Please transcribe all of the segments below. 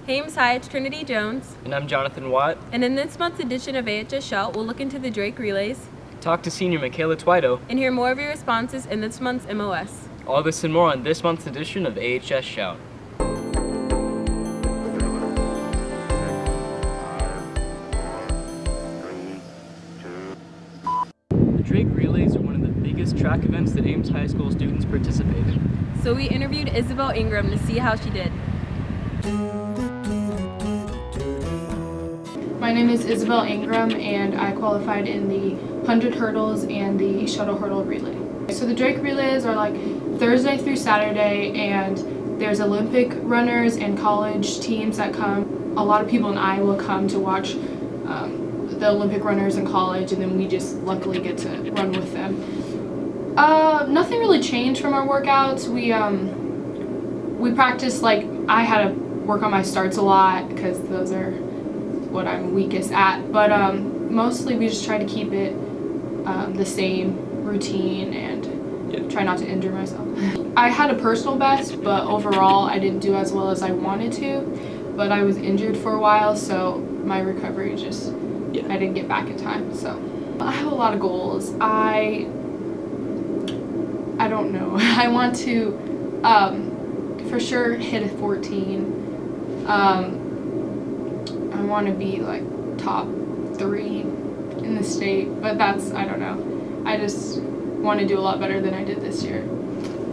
Hey, I'm Sia, it's Trinity Jones. And I'm Jonathan Watt. And in this month's edition of AHS Shout, we'll look into the Drake Relays. Talk to senior Michaela Twito. And hear more of your responses in this month's MOS. All this and more on this month's edition of AHS Shout. The Drake Relays are one of the biggest track events that Ames High School students participate in. So we interviewed Isabel Ingram to see how she did. My name is Isabel Ingram and I qualified in the 100 hurdles and the shuttle hurdle relay. So the Drake Relays are like Thursday through Saturday, and there's Olympic runners and college teams that come. A lot of people in Iowa come to watch the Olympic runners in college, and then we just luckily get to run with them. Nothing really changed from our workouts. We practiced, like, I had to work on my starts a lot because those are what I'm weakest at, but mostly we just try to keep it the same routine and try not to injure myself. I had a personal best, but overall I didn't do as well as I wanted to, but I was injured for a while, so my recovery just, I didn't get back in time. So I have a lot of goals. I don't know. I want to for sure hit a 14. I want to be like top 3 in the state, but that's, I don't know. I just want to do a lot better than I did this year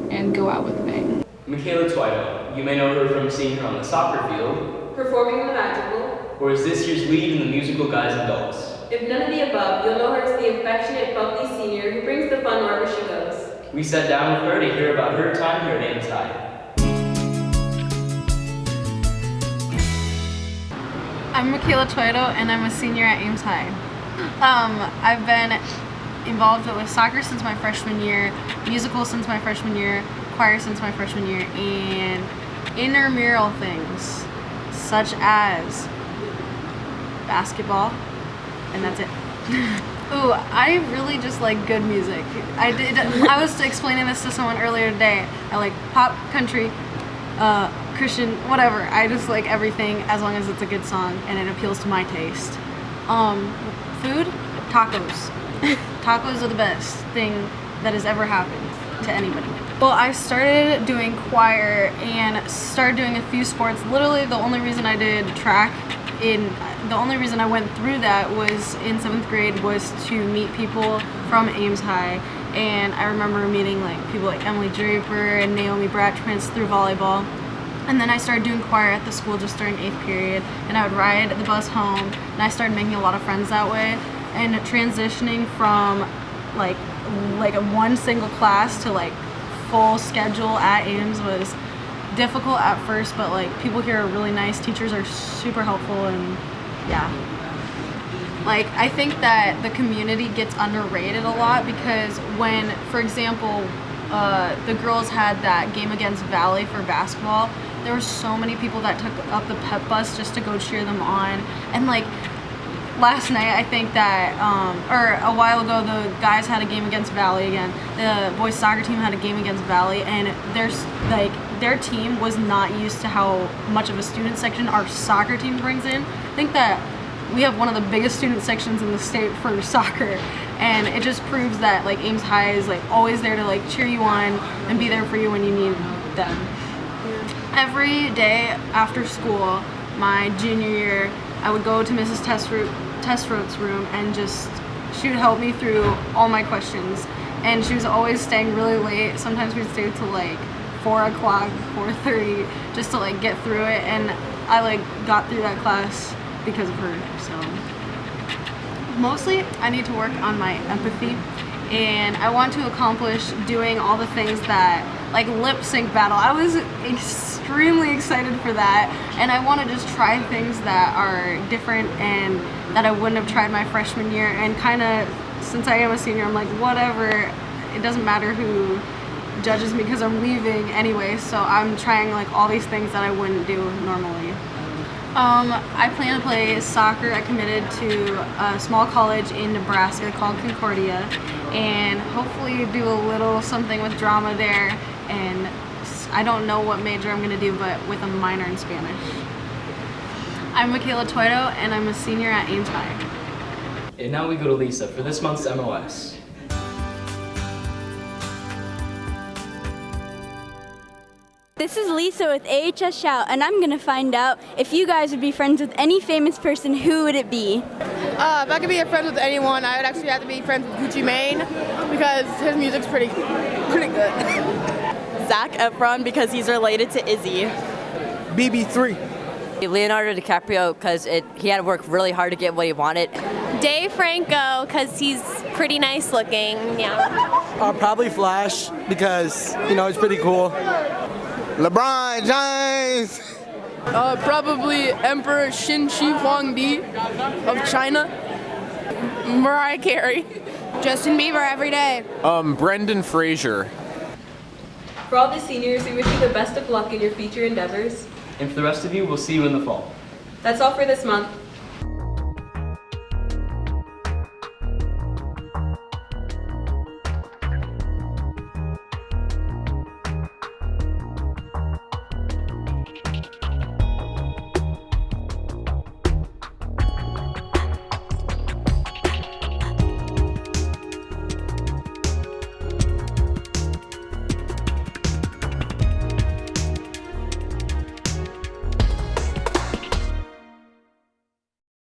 and go out with a bang. Michaela Twito, you may know her from seeing her on the soccer field, Performing in the Magical, or as this year's lead in the musical Guys and Dolls. If none of the above, you'll know her as the affectionate, bubbly senior who brings the fun wherever she goes. We sat down with her to hear about her time here at Ames High. I'm Michaela Twito and I'm a senior at Ames High. I've been involved with soccer since my freshman year, musical since my freshman year, choir since my freshman year, and intramural things such as basketball, and that's it. Ooh, I really just like good music. I was explaining this to someone earlier today. I like pop, country, Christian, whatever. I just like everything as long as it's a good song and it appeals to my taste. Food, tacos. Tacos are the best thing that has ever happened to anybody. Well, I started doing choir and started doing a few sports. Literally the only reason I did track the only reason I went through that was in 7th grade was to meet people from Ames High. And I remember meeting like people like Emily Draper and Naomi Bratchprince through volleyball. And then I started doing choir at the school just during 8th period, and I would ride the bus home, and I started making a lot of friends that way. And transitioning from like a one single class to like full schedule at Ames was difficult at first, but like people here are really nice, teachers are super helpful, and yeah. Like, I think that the community gets underrated a lot because when, for example, the girls had that game against Valley for basketball, there were so many people that took up the pep bus just to go cheer them on. And like last night, I think that, or a while ago, the guys had a game against Valley again. The boys soccer team had a game against Valley, and their team was not used to how much of a student section our soccer team brings in. I think that we have one of the biggest student sections in the state for soccer, and it just proves that like Ames High is like always there to like cheer you on and be there for you when you need them. Every day after school, my junior year, I would go to Mrs. Testrote's room and just, she would help me through all my questions. And she was always staying really late. Sometimes we'd stay till like 4 o'clock, 4:30, just to like get through it. And I like got through that class because of her. So mostly I need to work on my empathy, and I want to accomplish doing all the things that, like lip sync battle. I was extremely excited for that, and I want to just try things that are different and that I wouldn't have tried my freshman year. And kind of, since I am a senior, I'm like, whatever, it doesn't matter who judges me because I'm leaving anyway, so I'm trying like all these things that I wouldn't do normally. I plan to play soccer. I committed to a small college in Nebraska called Concordia, and hopefully do a little something with drama there. And I don't know what major I'm going to do, but with a minor in Spanish. I'm Michaela Toito, and I'm a senior at Ames High. And now we go to Lisa for this month's MOS. This is Lisa with AHS Shout, and I'm gonna find out if you guys would be friends with any famous person. Who would it be? If I could be a friend with anyone, I would actually have to be friends with Gucci Mane because his music's pretty good. Zac Efron because he's related to Izzy. BB3. Leonardo DiCaprio because he had to work really hard to get what he wanted. Dave Franco because he's pretty nice looking. Yeah. Probably Flash because, he's pretty cool. LeBron James. Probably Emperor Qin Shi Huangdi of China. Mariah Carey. Justin Bieber every day. Brendan Fraser. For all the seniors, we wish you the best of luck in your future endeavors. And for the rest of you, we'll see you in the fall. That's all for this month.